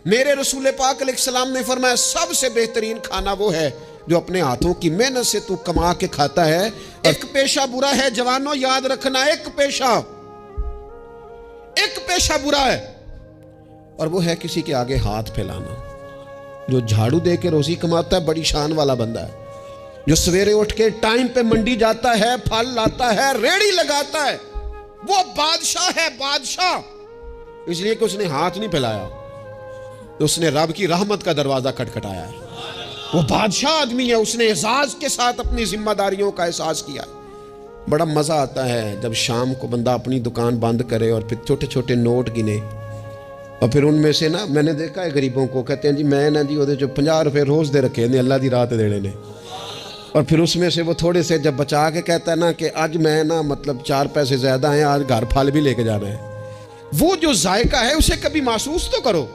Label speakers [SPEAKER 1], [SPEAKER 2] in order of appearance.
[SPEAKER 1] मेरे रसूल पाक अलैहिस्सलाम ने फरमाया सबसे बेहतरीन खाना वो है जो अपने हाथों की मेहनत से तू कमा के खाता है। एक पेशा बुरा है जवानों, याद रखना, एक पेशा बुरा है, और वो है किसी के आगे हाथ फैलाना। जो झाड़ू दे के रोजी कमाता है बड़ी शान वाला बंदा है। जो सवेरे उठ के टाइम पे मंडी जाता है, फल लाता है, रेड़ी लगाता है, वो बादशाह है, बादशाह। इसलिए कि उसने हाथ नहीं फैलाया, तो उसने रब की रहमत का दरवाजा खटखटाया है। वो बादशाह आदमी है, उसने एजाज के साथ अपनी जिम्मेदारियों का एहसास किया। बड़ा मजा आता है जब शाम को बंदा अपनी दुकान बंद करे और फिर छोटे छोटे नोट गिने, और फिर उनमें से ना, मैंने देखा है गरीबों को, कहते हैं जी मैं ना जी वो जो 50 रुपए रोज दे रखे ने अल्लाह दी रात देने ने, और फिर उसमें से वो थोड़े से जब बचा के कहता है ना कि आज मैं ना मतलब 4 पैसे ज्यादा हैं, आज घर फल भी लेके जाना है। वो जो जायका है उसे कभी महसूस तो करो।